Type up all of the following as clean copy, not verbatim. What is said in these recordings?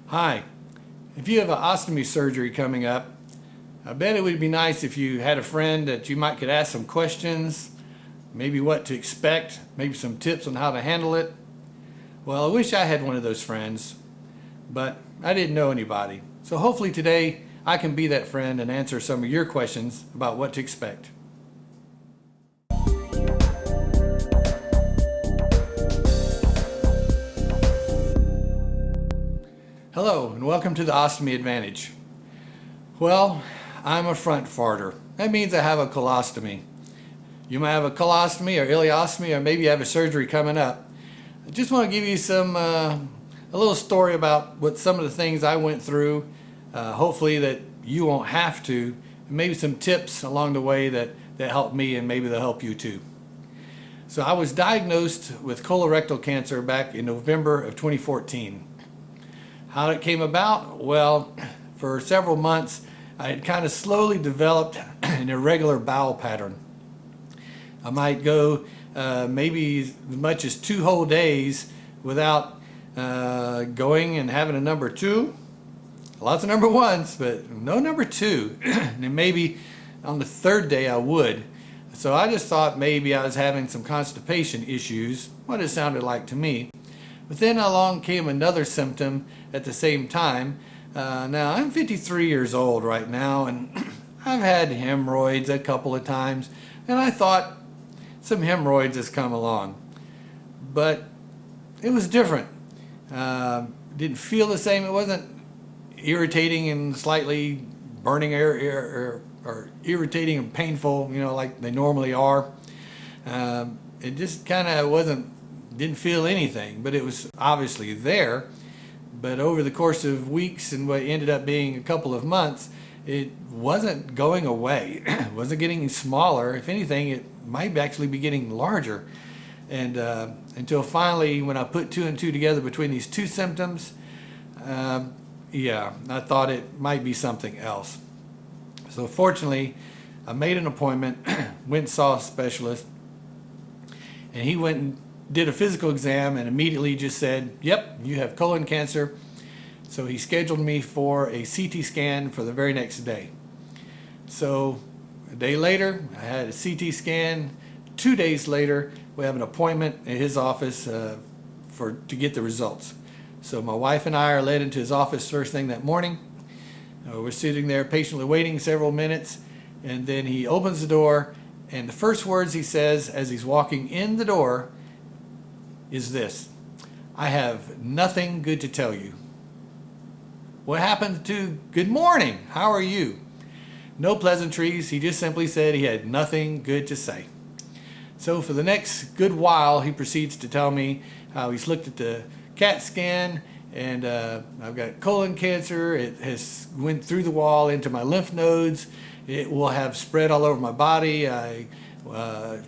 Hi, if you have an ostomy surgery coming up, I bet it would be nice if you had a friend that you might could ask some questions, maybe what to expect, maybe some tips on how to handle it. Well, I wish I had one of those friends, but I didn't know anybody. So hopefully today I can be that friend and answer some of your questions about what to expect. Hello and welcome to the Ostomy Advantage. Well, I'm a front farter. That means I have a colostomy. You might have a colostomy or ileostomy, or maybe you have a surgery coming up. I just want to give you a little story about what some of the things I went through. Hopefully that you won't have to, and maybe some tips along the way that helped me and maybe they'll help you too. So I was diagnosed with colorectal cancer back in November of 2014. How it came about? Well, for several months I had kind of slowly developed an irregular bowel pattern. I might go maybe as much as 2 whole days without going and having a number 2. Lots of number 1s, but no number 2. And maybe on the 3rd day I would. So I just thought maybe I was having some constipation issues, what it sounded like to me. But then along came another symptom at the same time. Now I'm 53 years old right now, and I've had hemorrhoids a couple of times, and I thought some hemorrhoids has come along. But it was different. Didn't feel the same. It wasn't irritating and slightly burning or irritating and painful, you know, like they normally are. It just kind of didn't feel anything, but it was obviously there. But over the course of weeks and what ended up being a couple of months, it wasn't going away. It wasn't getting smaller. If anything, it might actually be getting larger. And until finally, when I put 2 and 2 together between these 2 symptoms, yeah, I thought it might be something else. So fortunately, I made an appointment, went and saw a specialist, and he went and did a physical exam and immediately just said, yep, you have colon cancer. So he scheduled me for a CT scan for the very next day. So a day later, I had a CT scan. 2 days later, we have an appointment at his office to get the results. So my wife and I are led into his office first thing that morning. We're sitting there patiently waiting several minutes, and then he opens the door, and the first words he says as he's walking in the door is this: I have nothing good to tell you. What happened to good morning? How are you? No pleasantries. He just simply said he had nothing good to say. So for the next good while, he proceeds to tell me how he's looked at the CAT scan, and I've got colon cancer. It has went through the wall into my lymph nodes. It will have spread all over my body. I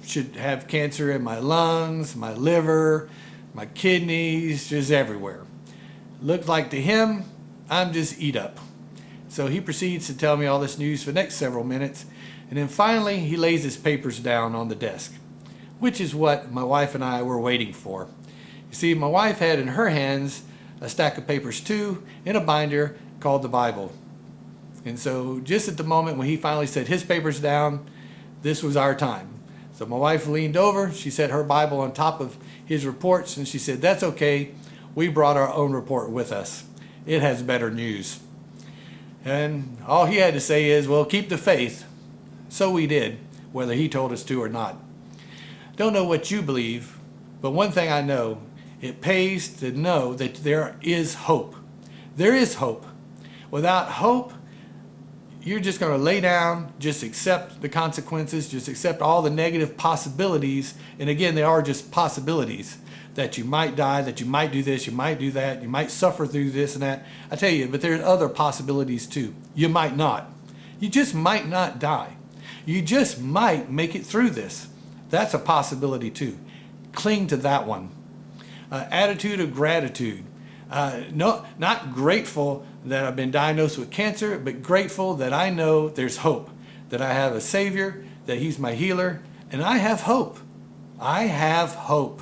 should have cancer in my lungs, my liver, my kidneys, just everywhere. Looked like to him, I'm just eat up. So he proceeds to tell me all this news for the next several minutes, and then finally he lays his papers down on the desk, which is what my wife and I were waiting for. You see, my wife had in her hands a stack of papers too, in a binder called the Bible. And so just at the moment when he finally set his papers down, this was our time. So my wife leaned over, she set her Bible on top of his reports, and she said, that's okay, we brought our own report with us. It has better news. And all he had to say is, well, keep the faith. So we did, whether he told us to or not. Don't know what you believe, but one thing I know, it pays to know that there is hope. There is hope. Without hope, you're just going to lay down, just accept the consequences, just accept all the negative possibilities. And again, they are just possibilities, that you might die, that you might do this, you might do that, you might suffer through this and that. I tell you, but there's other possibilities too. You might not. You just might not die. You just might make it through this. That's a possibility too. Cling to that one. Attitude of gratitude. No, not grateful that I've been diagnosed with cancer, but grateful that I know there's hope, that I have a Savior, that He's my healer, and I have hope. I have hope.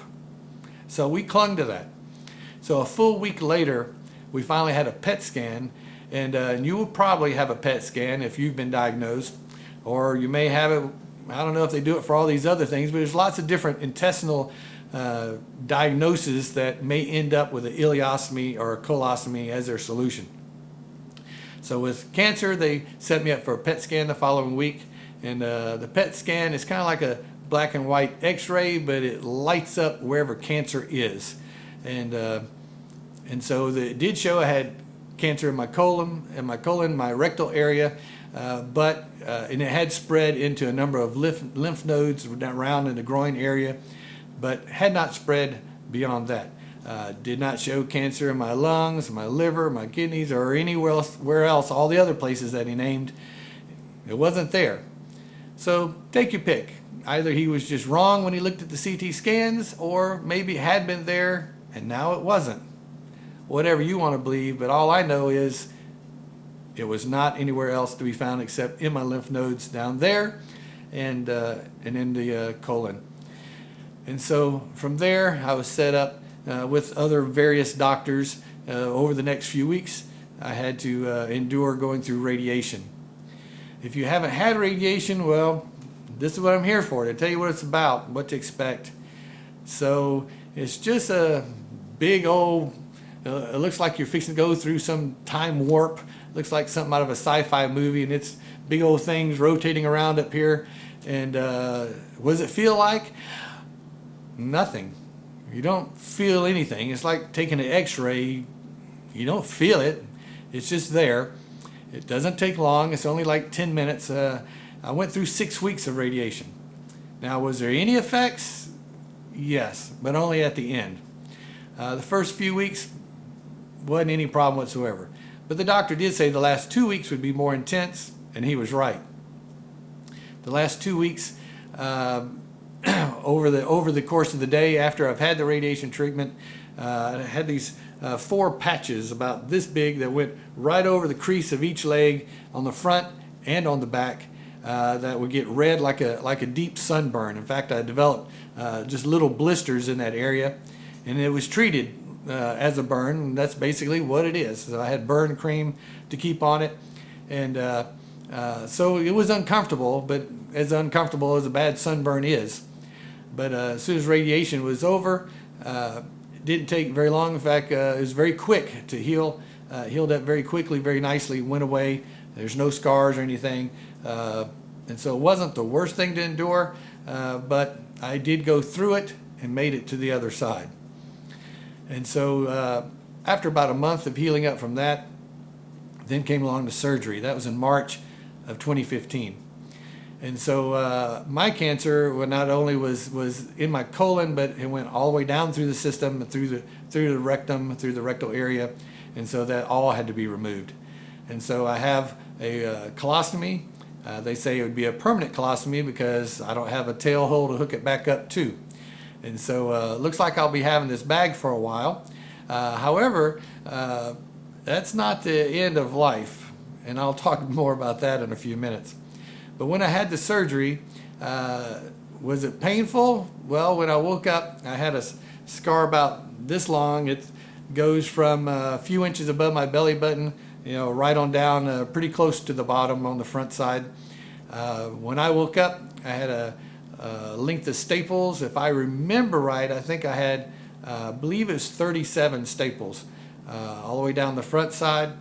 So we clung to that. So a full week later, we finally had a PET scan, and you will probably have a PET scan if you've been diagnosed, or you may have it. I don't know if they do it for all these other things, but there's lots of different intestinal diagnoses that may end up with an ileostomy or a colostomy as their solution. So with cancer, they set me up for a PET scan the following week, and the PET scan is kind of like a black and white x-ray, but it lights up wherever cancer is. And so it did show I had cancer in my colon, my rectal area, and it had spread into a number of lymph nodes around in the groin area, but had not spread beyond that. Did not show cancer in my lungs, my liver, my kidneys, or anywhere else, all the other places that he named. It wasn't there. So take your pick. Either he was just wrong when he looked at the CT scans, or maybe it had been there and now it wasn't. Whatever you want to believe, but all I know is it was not anywhere else to be found except in my lymph nodes down there and in the colon. And so from there, I was set up with other various doctors over the next few weeks. I had to endure going through radiation. If you haven't had radiation, well, this is what I'm here for, to tell you what it's about, what to expect. So it's just a big old, it looks like you're fixing to go through some time warp. Looks like something out of a sci-fi movie, and it's big old things rotating around up here. And what does it feel like? Nothing. You don't feel anything. It's like taking an x-ray. You don't feel it. It's just there. It doesn't take long. It's only like 10 minutes. I went through 6 weeks of radiation. Now, was there any effects? Yes, but only at the end. The first few weeks wasn't any problem whatsoever. But the doctor did say the last 2 weeks would be more intense, and he was right. The last 2 weeks, over the course of the day after I've had the radiation treatment, I had these 4 patches about this big that went right over the crease of each leg on the front and on the back, that would get red like a deep sunburn. In fact, I developed just little blisters in that area, and it was treated as a burn, and that's basically what it is. So I had burn cream to keep on it, and so it was uncomfortable, but as uncomfortable as a bad sunburn is. But as soon as radiation was over, it didn't take very long. In fact, it was very quick to heal. Healed up very quickly, very nicely, went away. There's no scars or anything. And so it wasn't the worst thing to endure, but I did go through it and made it to the other side. And so after about a month of healing up from that, then came along the surgery. That was in March of 2015. And so my cancer not only was in my colon, but it went all the way down through the system, through the rectum, through the rectal area, and so that all had to be removed. And so I have a colostomy. They say it would be a permanent colostomy because I don't have a tail hole to hook it back up to. And so it looks like I'll be having this bag for a while. However, that's not the end of life, and I'll talk more about that in a few minutes. But when I had the surgery, was it painful? Well, when I woke up, I had a scar about this long. It goes from a few inches above my belly button, right on down, pretty close to the bottom on the front side. When I woke up, I had a length of staples. If I remember right, I think I had, I believe it was 37 staples all the way down the front side,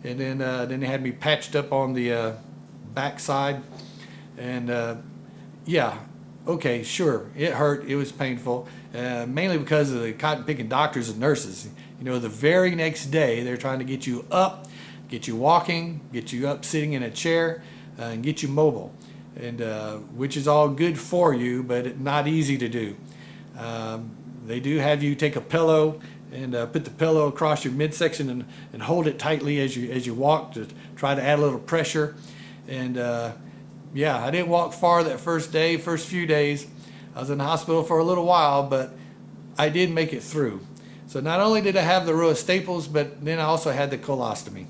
and then they had me patched up on the back side. And yeah, okay, sure, it hurt, it was painful, mainly because of the cotton picking doctors and nurses. The very next day they're trying to get you up, get you walking, get you up sitting in a chair, and get you mobile, and which is all good for you, but not easy to do. They do have you take a pillow and put the pillow across your midsection and hold it tightly as you walk to try to add a little pressure. And yeah, I didn't walk far that first few days. I was in the hospital for a little while, but I did make it through. So not only did I have the row of staples, but then I also had the colostomy.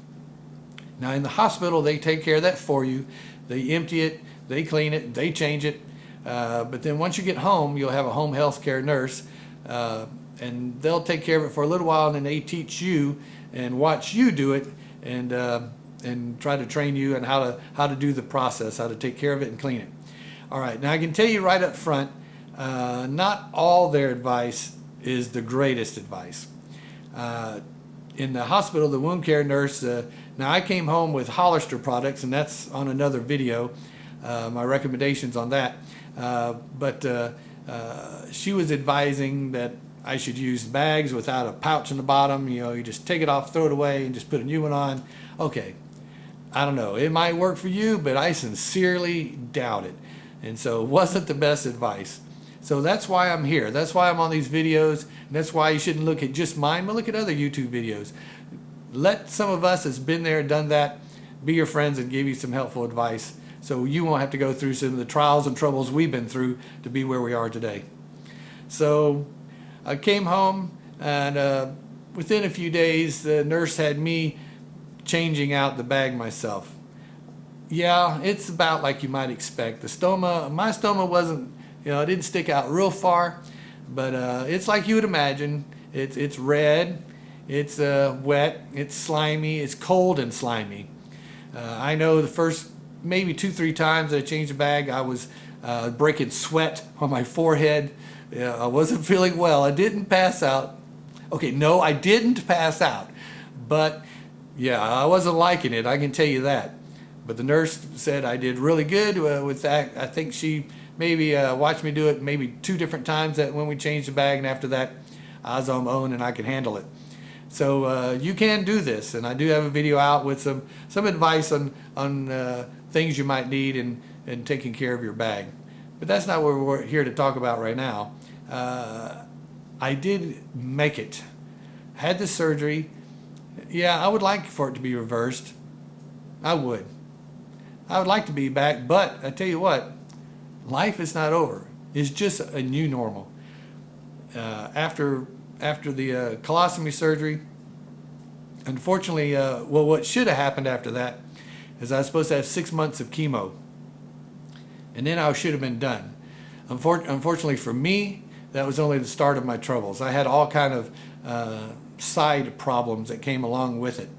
Now in the hospital, they take care of that for you. They empty it, they clean it, they change it. But then once you get home, you'll have a home health care nurse, and they'll take care of it for a little while, and then they teach you and watch you do it, and try to train you on how to do the process, how to take care of it and clean it. All right, now I can tell you right up front, not all their advice is the greatest advice. In the hospital, the wound care nurse, now I came home with Hollister products, and that's on another video, my recommendations on that. But she was advising that I should use bags without a pouch in the bottom. You know, you just take it off, throw it away, and just put a new one on. Okay, I don't know. It might work for you, but I sincerely doubt it. And so it wasn't the best advice. So that's why I'm here. That's why I'm on these videos. And that's why you shouldn't look at just mine, but look at other YouTube videos. Let some of us that's been there and done that be your friends and give you some helpful advice, so you won't have to go through some of the trials and troubles we've been through to be where we are today. So I came home, and within a few days, the nurse had me changing out the bag myself. Yeah, it's about like you might expect. The stoma, my stoma wasn't, you know, it didn't stick out real far, but it's like you would imagine. It's red, it's wet, it's slimy, it's cold and slimy. I know the first maybe 2-3 times I changed the bag, I was breaking sweat on my forehead. I wasn't feeling well. I didn't pass out. Okay, no, I didn't pass out, but yeah, I wasn't liking it, I can tell you that. But the nurse said I did really good with that. I think she maybe watched me do it maybe 2 different times that when we changed the bag, and after that I was on my own and I could handle it. So you can do this, and I do have a video out with some advice on things you might need in taking care of your bag. But that's not what we're here to talk about right now. I did make it. Had the surgery. Yeah, I would like for it to be reversed. I would. I would like to be back, but I tell you what, life is not over. It's just a new normal. After the colostomy surgery, unfortunately, well, what should have happened after that is I was supposed to have 6 months of chemo, and then I should have been done. Unfortunately for me, that was only the start of my troubles. I had all kind of side problems that came along with it.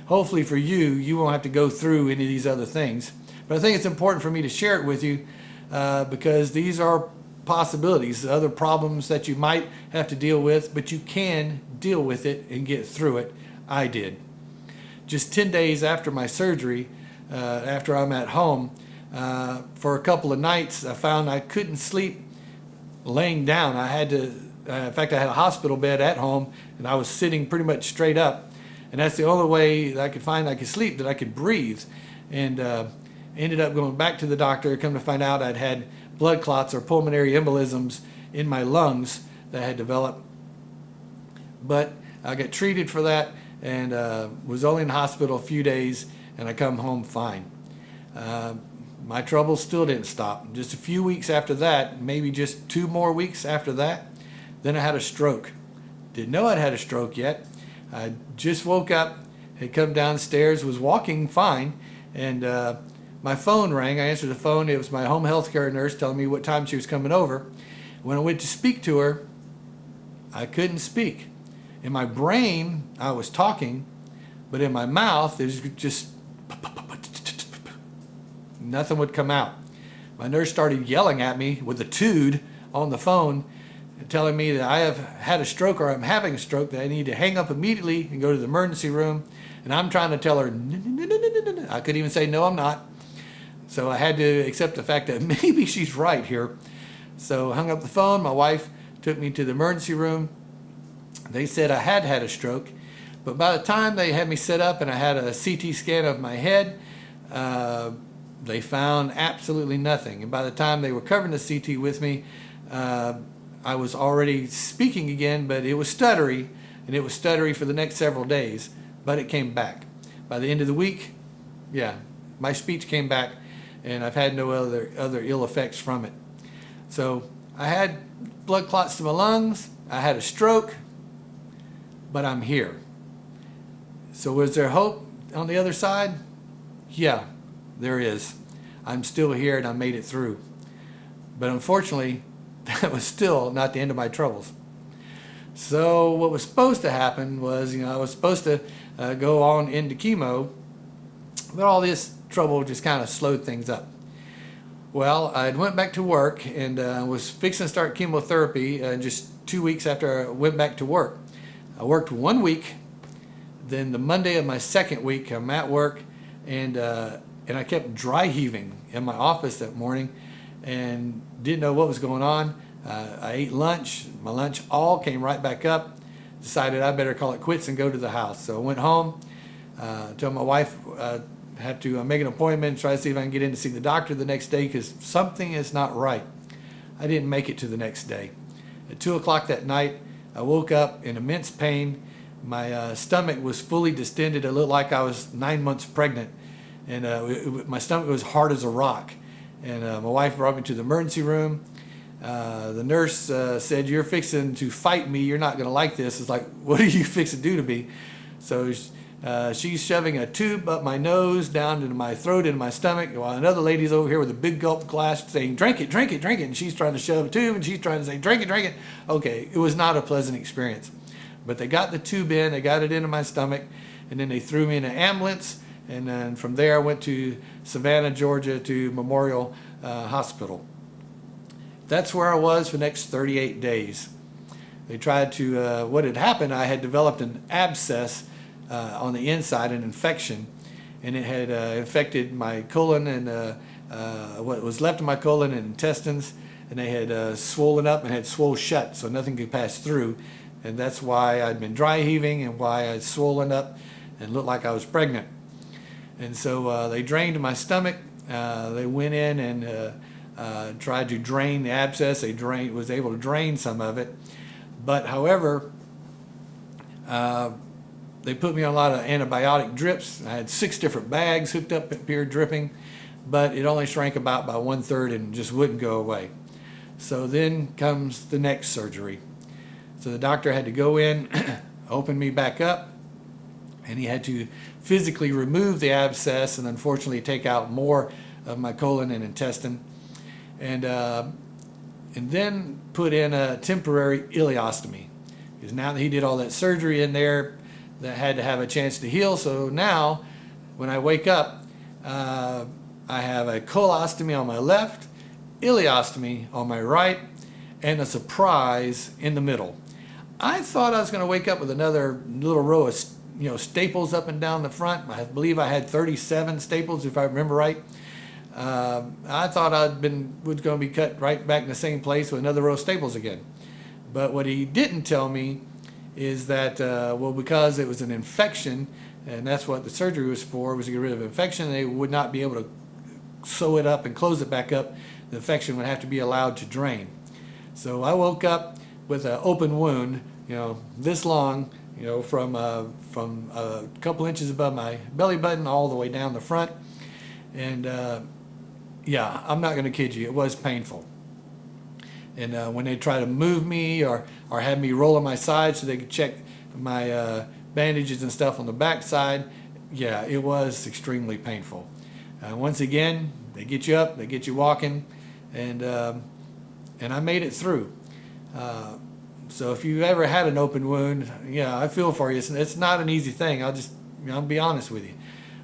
Hopefully for you, you won't have to go through any of these other things. But I think it's important for me to share it with you because these are possibilities, other problems that you might have to deal with, but you can deal with it and get through it. I did. Just 10 days after my surgery, after I'm at home, for a couple of nights, I found I couldn't sleep laying down. I had to, in fact, I had a hospital bed at home, and I was sitting pretty much straight up. And that's the only way that I could find I could sleep, that I could breathe. And ended up going back to the doctor, come to find out I'd had blood clots or pulmonary embolisms in my lungs that had developed. But I got treated for that and was only in the hospital a few days, and I come home fine. My troubles still didn't stop. Just a few weeks after that, maybe just 2 more weeks after that, then I had a stroke. Didn't know I'd had a stroke yet. I just woke up, had come downstairs, was walking fine, and my phone rang. I answered the phone. It was my home health care nurse telling me what time she was coming over. When I went to speak to her, I couldn't speak. In my brain, I was talking, but in my mouth, it was just nothing would come out. My nurse started yelling at me with a tude on the phone, telling me that I have had a stroke or I'm having a stroke, that I need to hang up immediately and go to the emergency room. And I'm trying to tell her, no. I couldn't even say, no, I'm not. So I had to accept the fact that maybe she's right here. So I hung up the phone. My wife took me to the emergency room. They said I had had a stroke. But by the time they had me set up and I had a CT scan of my head, they found absolutely nothing. And by the time they were covering the CT with me, I was already speaking again, but it was stuttery, and it was stuttery for the next several days, but it came back. By the end of the week, yeah, my speech came back, and I've had no other ill effects from it. So I had blood clots to my lungs, I had a stroke, but I'm here. So was there hope on the other side? Yeah, there is. I'm still here and I made it through. But unfortunately, that was still not the end of my troubles. So what was supposed to happen was, I was supposed to go on into chemo, but all this trouble just kind of slowed things up. Well, I went back to work and was fixing to start chemotherapy just 2 weeks after I went back to work. I worked 1 week, then the Monday of my second week I'm at work, and I kept dry heaving in my office that morning and didn't know what was going on. I ate lunch. My lunch all came right back up. Decided I better call it quits and go to the house. So I went home, told my wife I have to make an appointment, try to see if I can get in to see the doctor the next day because something is not right. I didn't make it to the next day. At 2 o'clock that night, I woke up in immense pain. My stomach was fully distended. It looked like I was 9 months pregnant. And my stomach was hard as a rock. And my wife brought me to the emergency room. The nurse said, "You're fixing to fight me. You're not going to like this." It's like, what are you fixing to do to me? So she's shoving a tube up my nose, down into my throat, into my stomach, while another lady's over here with a big gulp glass saying, "Drink it, drink it, drink it." And she's trying to shove a tube, and she's trying to say, "Drink it, drink it." Okay, it was not a pleasant experience. But they got the tube in, they got it into my stomach, and then they threw me in an ambulance. And then from there, I went to Savannah, Georgia, to Memorial Hospital. That's where I was for the next 38 days. They tried to, what had happened, I had developed an abscess on the inside, an infection, and it had infected my colon and what was left of my colon and intestines, and they had swollen up and had swole shut, so nothing could pass through. And that's why I'd been dry heaving and why I'd swollen up and looked like I was pregnant. And so they drained my stomach. They went in and tried to drain the abscess. Was able to drain some of it. But however, they put me on a lot of antibiotic drips. I had 6 different bags hooked up here dripping, but it only shrank about by 1/3 and just wouldn't go away. So then comes the next surgery. So the doctor had to go in, open me back up, and he had to physically remove the abscess and unfortunately take out more of my colon and intestine, and then put in a temporary ileostomy. Because now that he did all that surgery in there, that had to have a chance to heal. So now, when I wake up, I have a colostomy on my left, ileostomy on my right, and a surprise in the middle. I thought I was going to wake up with another little row of staples up and down the front. I believe I had 37 staples, if I remember right. I thought was going to be cut right back in the same place with another row of staples again. But what he didn't tell me is that, because it was an infection, and that's what the surgery was for, was to get rid of infection, they would not be able to sew it up and close it back up. The infection would have to be allowed to drain. So I woke up with an open wound, this long, from a couple inches above my belly button all the way down the front. And yeah, I'm not going to kid you, it was painful. And when they try to move me or have me roll on my side so they could check my bandages and stuff on the back side, yeah, it was extremely painful. Once again, they get you up, they get you walking, and I made it through. So if you ever had an open wound, yeah, I feel for you. It's not an easy thing. I'll be honest with you.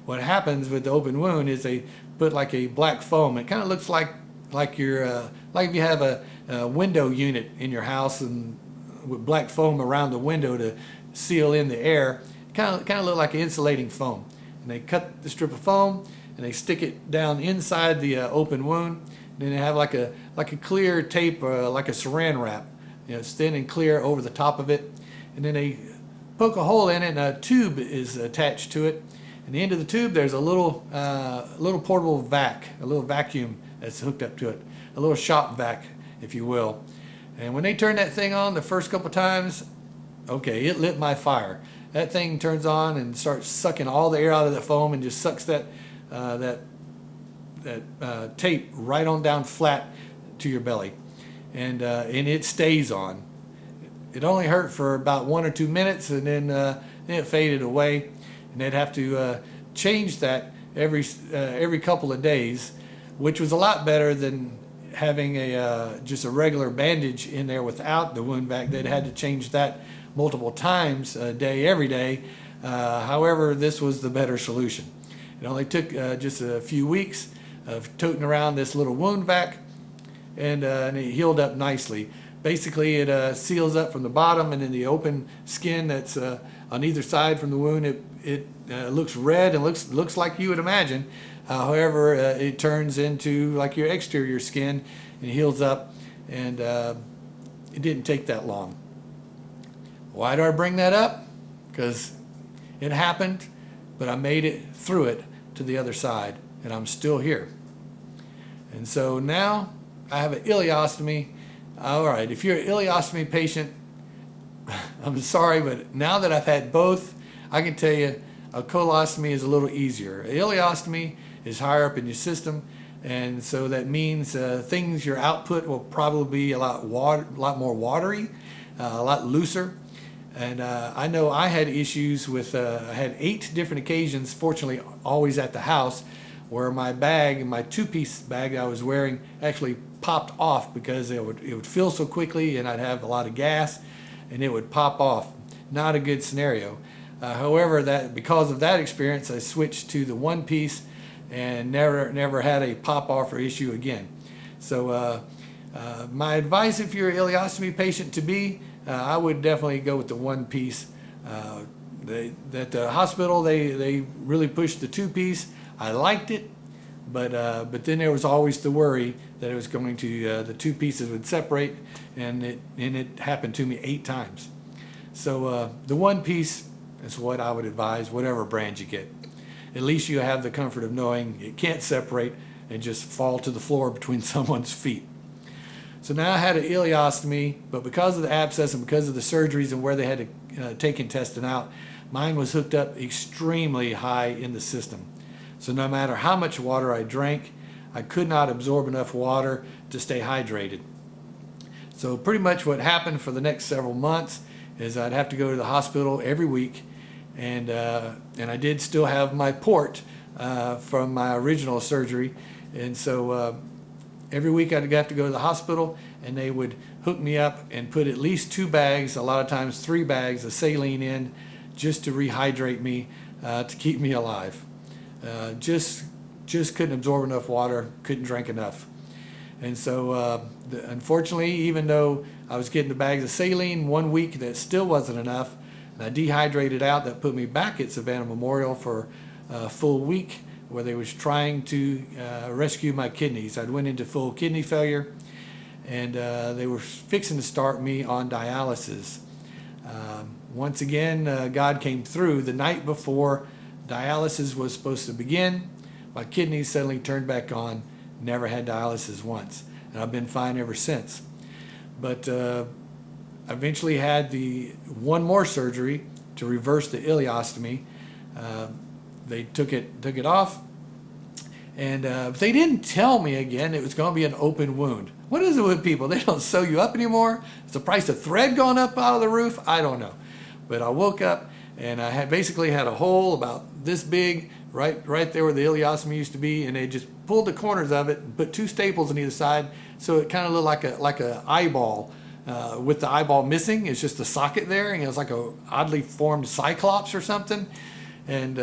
What happens with the open wound is they put like a black foam. It kind of looks like if you have a window unit in your house and with black foam around the window to seal in the air. Kind of look like an insulating foam. And they cut the strip of foam and they stick it down inside the open wound. And then they have like a clear tape, like a saran wrap. It's thin and clear over the top of it, and then they poke a hole in it, and a tube is attached to it. And the end of the tube, there's a little portable vac, a little vacuum that's hooked up to it, a little shop vac, if you will. And when they turn that thing on the first couple times, okay, it lit my fire. That thing turns on and starts sucking all the air out of the foam and just sucks that tape right on down flat to your belly. And it stays on. It only hurt for about 1 or 2 minutes, and then it faded away. And they'd have to change that every couple of days, which was a lot better than having just a regular bandage in there without the wound vac. They'd had to change that multiple times a day, every day. However, this was the better solution. It only took just a few weeks of toting around this little wound vac, and it healed up nicely. Basically, it seals up from the bottom, and in the open skin that's on either side from the wound, it looks red and looks like you would imagine. However, it turns into like your exterior skin and heals up, and it didn't take that long. Why do I bring that up? Because it happened, but I made it through it to the other side, and I'm still here. And so now I have an ileostomy. All right, if you're an ileostomy patient, I'm sorry, but now that I've had both, I can tell you a colostomy is a little easier. Ileostomy is higher up in your system, and so that means your output will probably be a lot more watery, a lot looser. And I know I had issues with, I had 8 different occasions, fortunately always at the house, where my bag, my 2-piece bag I was wearing, actually popped off because it would fill so quickly, and I'd have a lot of gas and it would pop off. Not a good scenario. However, because of that experience, I switched to the 1-piece and never had a pop off or issue again. So my advice, if you're an ileostomy patient to be, I would definitely go with the 1-piece. At the hospital, they really pushed the 2-piece. I liked it, but then there was always the worry that it was going to the 2 pieces would separate, and it happened to me 8 times. So the 1-piece is what I would advise, whatever brand you get. At least you have the comfort of knowing it can't separate and just fall to the floor between someone's feet. So now I had an ileostomy, but because of the abscess and because of the surgeries and where they had to take intestine out, mine was hooked up extremely high in the system. So no matter how much water I drank, I could not absorb enough water to stay hydrated. So pretty much what happened for the next several months is I'd have to go to the hospital every week, and I did still have my port from my original surgery, and so every week I'd have to go to the hospital, and they would hook me up and put at least 2 bags, a lot of times 3 bags of saline in, just to rehydrate me, to keep me alive. Just couldn't absorb enough water, couldn't drink enough. And so unfortunately, even though I was getting the bags of saline 1 week, that still wasn't enough, and I dehydrated out. That put me back at Savannah Memorial for a full week, where they was trying to rescue my kidneys. I'd went into full kidney failure, and they were fixing to start me on dialysis. Once again, God came through. The night before dialysis was supposed to begin, my kidneys suddenly turned back on. Never had dialysis once, and I've been fine ever since. But eventually had the 1 more surgery to reverse the ileostomy. They took it off, and they didn't tell me again it was going to be an open wound. What is it with people? They don't sew you up anymore? Is the price of thread gone up out of the roof? I don't know. But I woke up, and I basically had a hole about this big right there where the ileostomy used to be, and they just pulled the corners of it and put 2 staples on either side, so it kind of looked like a eyeball with the eyeball missing. It's just a socket there, and it was like a oddly formed cyclops or something. And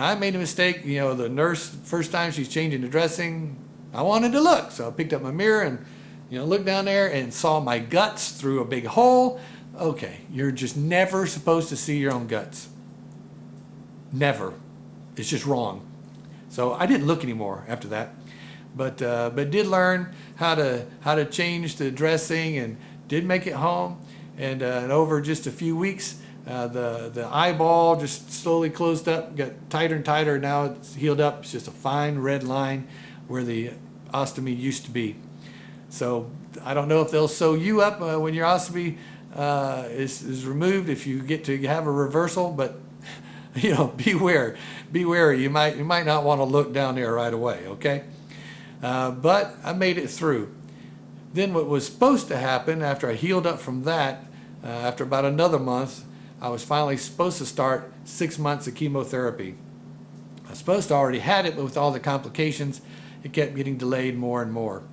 I made a mistake. You know, the nurse, first time she's changing the dressing, I wanted to look, so I picked up my mirror and looked down there and saw my guts through a big hole. Okay, you're just never supposed to see your own guts. Never. It's just wrong. So I didn't look anymore after that, but did learn how to change the dressing, and did make it home, and over just a few weeks, the eyeball just slowly closed up, got tighter and tighter. Now it's healed up. It's just a fine red line where the ostomy used to be. So I don't know if they'll sew you up when your ostomy is removed, if you get to have a reversal, but be wary. You might not want to look down there right away, okay? But I made it through. Then what was supposed to happen after I healed up from that, after about another month, I was finally supposed to start 6 months of chemotherapy. I was supposed to already had it, but with all the complications, it kept getting delayed more and more.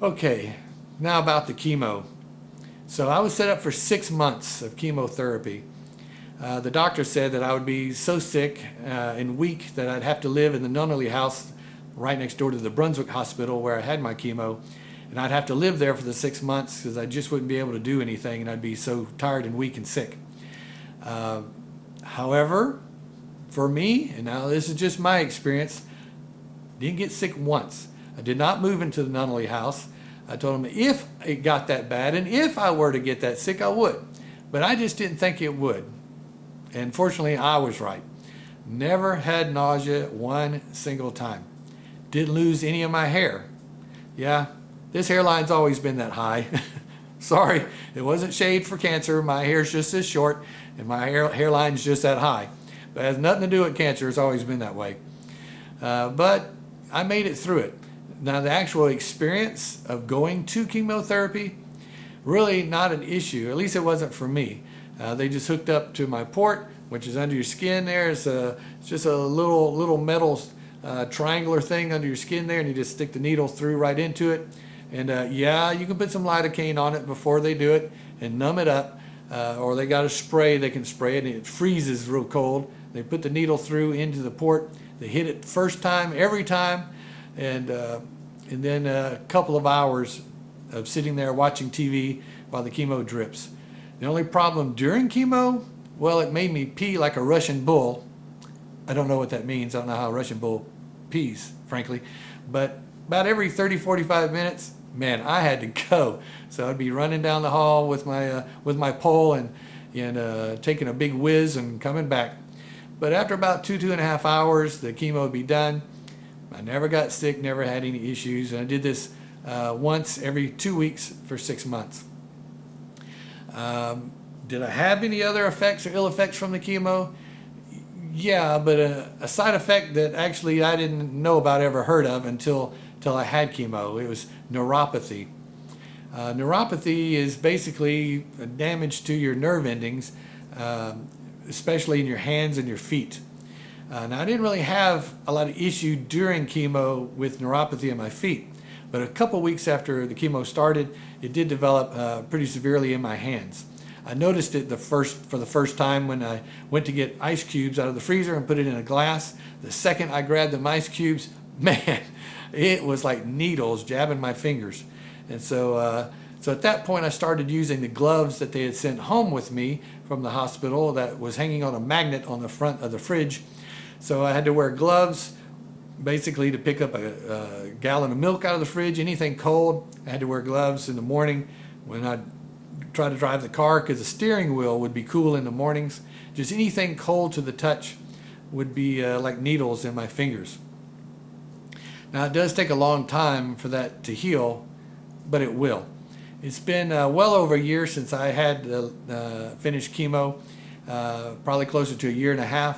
Okay, now about the chemo. So I was set up for 6 months of chemotherapy. The doctor said that I would be so sick and weak that I'd have to live in the nunnery house right next door to the Brunswick Hospital where I had my chemo. And I'd have to live there for the 6 months because I just wouldn't be able to do anything and I'd be so tired and weak and sick. However, for me, and now this is just my experience, didn't get sick once. I did not move into the nunnery house. I told him if it got that bad and if I were to get that sick, I would. But I just didn't think it would. And fortunately, I was right. Never had nausea one single time. Didn't lose any of my hair. Yeah, this hairline's always been that high. Sorry, it wasn't shaved for cancer. My hair's just this short and my hairline's just that high. But it has nothing to do with cancer. It's always been that way. But I made it through it. Now, the actual experience of going to chemotherapy, really not an issue. At least it wasn't for me. They just hooked up to my port, which is under your skin there. It's just a little metal triangular thing under your skin there, and you just stick the needle through right into it. And yeah, you can put some lidocaine on it before they do it and numb it up. Or they got a spray, they can spray it and it freezes real cold. They put the needle through into the port. They hit it first time, every time. And then a couple of hours of sitting there watching TV while the chemo drips. The only problem during chemo, well, it made me pee like a Russian bull. I don't know what that means. I don't know how a Russian bull pees, frankly. But about every 30, 45 minutes, man, I had to go. So I'd be running down the hall with my pole and taking a big whiz and coming back. But after about 2.5 hours, the chemo would be done. I never got sick, never had any issues. And I did this once every 2 weeks for 6 months. Did I have any other effects or ill effects from the chemo? Yeah, but a side effect that actually I didn't know about, ever heard of until I had chemo. It was neuropathy. Neuropathy is basically a damage to your nerve endings, especially in your hands and your feet. Now, I didn't really have a lot of issue during chemo with neuropathy in my feet, but a couple weeks after the chemo started, it did develop pretty severely in my hands. I noticed it for the first time when I went to get ice cubes out of the freezer and put it in a glass. The second I grabbed them ice cubes, man, it was like needles jabbing my fingers. And so at that point, I started using the gloves that they had sent home with me from the hospital that was hanging on a magnet on the front of the fridge. So I had to wear gloves basically to pick up a gallon of milk out of the fridge, anything cold. I had to wear gloves in the morning when I'd try to drive the car because the steering wheel would be cool in the mornings. Just anything cold to the touch would be like needles in my fingers. Now, it does take a long time for that to heal, but it will. It's been well over a year since I had finished chemo, probably closer to 1.5 years.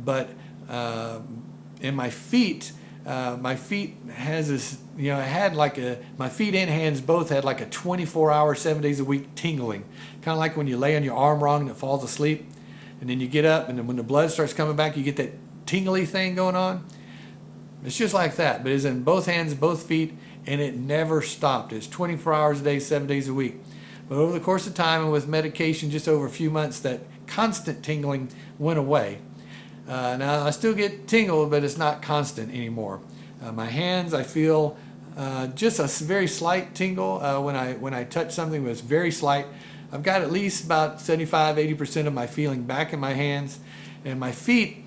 But in my feet has this, I had like my feet and hands both had like a 24-hour, 7 days a week tingling. Kind of like when you lay on your arm wrong and it falls asleep. And then you get up, and then when the blood starts coming back, you get that tingly thing going on. It's just like that, but it's in both hands, both feet, and it never stopped. It's 24 hours a day, 7 days a week. But over the course of time and with medication, just over a few months, that constant tingling went away. Now, I still get tingled, but it's not constant anymore. My hands, I feel just a very slight tingle when I touch something, but it's very slight. I've got at least about 75-80% of my feeling back in my hands. And my feet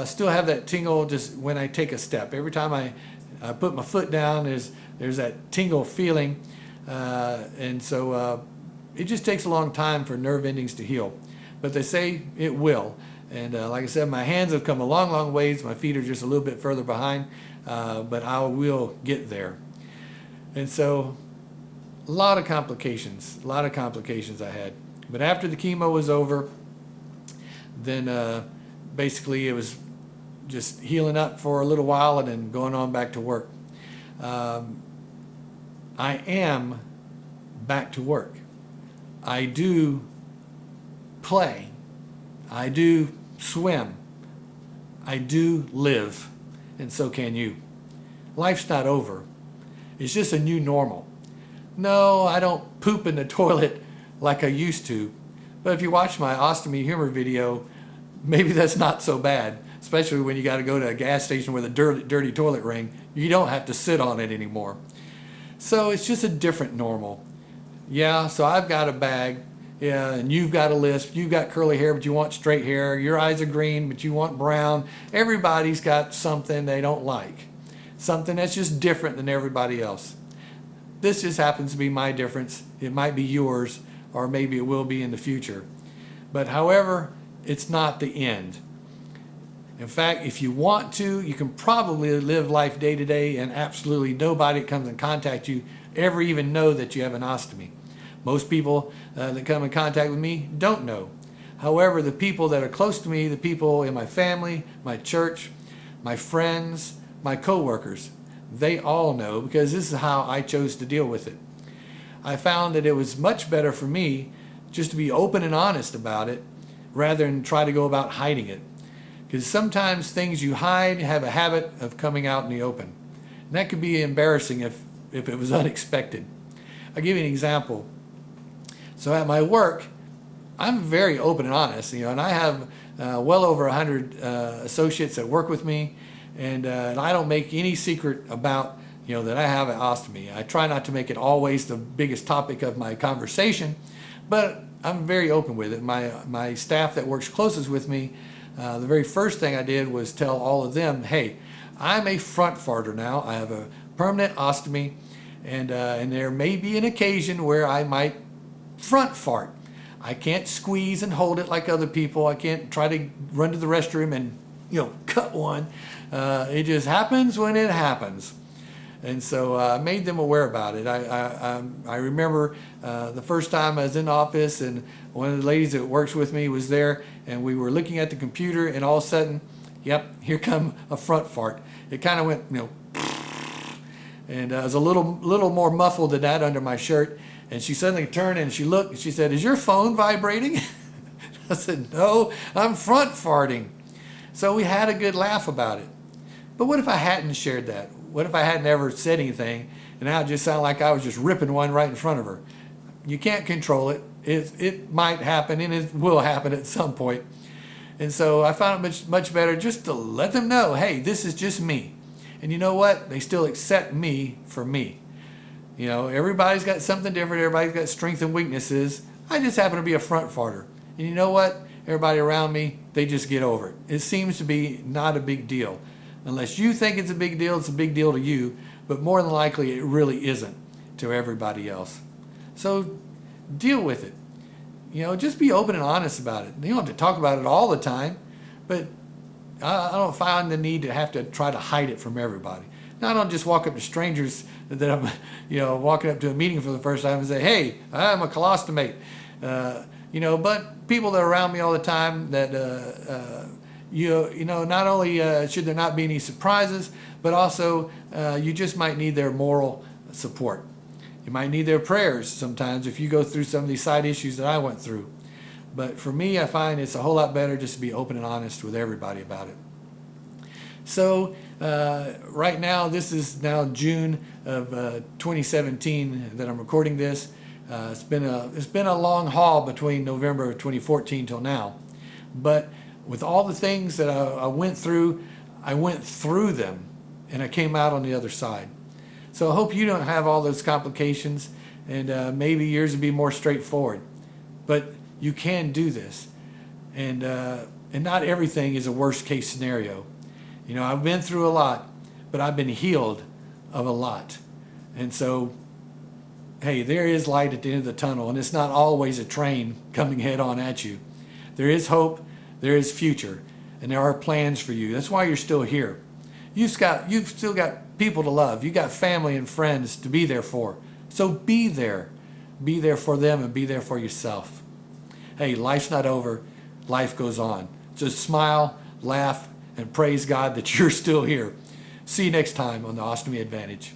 still have that tingle just when I take a step. Every time I put my foot down, there's that tingle feeling. And so it just takes a long time for nerve endings to heal. But they say it will. And like I said, my hands have come a long, long ways. My feet are just a little bit further behind, but I will get there. And so a lot of complications I had. But after the chemo was over, then basically it was just healing up for a little while and then going on back to work. I am back to work. I do play. I do swim. I do live. And so can you. Life's not over. It's just a new normal. No, I don't poop in the toilet like I used to. But if you watch my ostomy humor video, maybe that's not so bad, especially when you got to go to a gas station with a dirty toilet ring. You don't have to sit on it anymore. So it's just a different normal. Yeah, so I've got a bag, yeah, and you've got a lisp. You've got curly hair, but you want straight hair. Your eyes are green, but you want brown. Everybody's got something they don't like, something that's just different than everybody else. This just happens to be my difference. It might be yours, or maybe it will be in the future. But however, it's not the end. In fact, if you want to, you can probably live life day to day and absolutely nobody that comes in contact you ever even know that you have an ostomy. Most people that come in contact with me don't know. However, the people that are close to me, the people in my family, my church, my friends, my co-workers, they all know, because this is how I chose to deal with it. I found that it was much better for me just to be open and honest about it rather than try to go about hiding it. Because sometimes things you hide have a habit of coming out in the open. And that could be embarrassing if it was unexpected. I'll give you an example. So at my work, I'm very open and honest, and I have well over 100 associates that work with me, and I don't make any secret about that I have an ostomy. I try not to make it always the biggest topic of my conversation, but I'm very open with it. My staff that works closest with me, the very first thing I did was tell all of them, hey, I'm a front farter now. I have a permanent ostomy, and there may be an occasion where I might front fart. I can't squeeze and hold it like other people. I can't try to run to the restroom and cut one. It just happens when it happens. And so I made them aware about it. I remember the first time I was in office, and one of the ladies that works with me was there, and we were looking at the computer, and all of a sudden, yep, here come a front fart. It kind of went, and it was a little more muffled than that under my shirt. And she suddenly turned and she looked and she said, "Is your phone vibrating?" I said, "No, I'm front farting." So we had a good laugh about it. But what if I hadn't shared that? What if I hadn't ever said anything, and now it just sounded like I was just ripping one right in front of her? You can't control it. It might happen, and it will happen at some point. And so I found it much better just to let them know, hey, this is just me. And you know what? They still accept me for me. Everybody's got something different. Everybody's got strengths and weaknesses. I just happen to be a front farter. And you know what? Everybody around me, they just get over it. It seems to be not a big deal. Unless you think it's a big deal, it's a big deal to you. But more than likely, it really isn't to everybody else. So deal with it. Just be open and honest about it. You don't have to talk about it all the time. But I don't find the need to have to try to hide it from everybody. Now, I don't just walk up to strangers that I'm, walking up to a meeting for the first time and say, "Hey, I'm a colostomate." But people that are around me all the time that, not only should there not be any surprises, but also you just might need their moral support. You might need their prayers sometimes if you go through some of these side issues that I went through. But for me, I find it's a whole lot better just to be open and honest with everybody about it. So right now, this is now June of 2017 that I'm recording this. It's been a long haul between November of 2014 till now. But with all the things that I went through them, and I came out on the other side. So I hope you don't have all those complications, and maybe yours will be more straightforward. But you can do this, and not everything is a worst case scenario. I've been through a lot, but I've been healed of a lot. And so, hey, there is light at the end of the tunnel, and it's not always a train coming head on at you. There is hope, there is future, and there are plans for you. That's why you're still here. You've still got people to love. You've got family and friends to be there for. So be there. Be there for them and be there for yourself. Hey, life's not over. Life goes on. Just smile, laugh, and praise God that you're still here. See you next time on the Ostomy Advantage.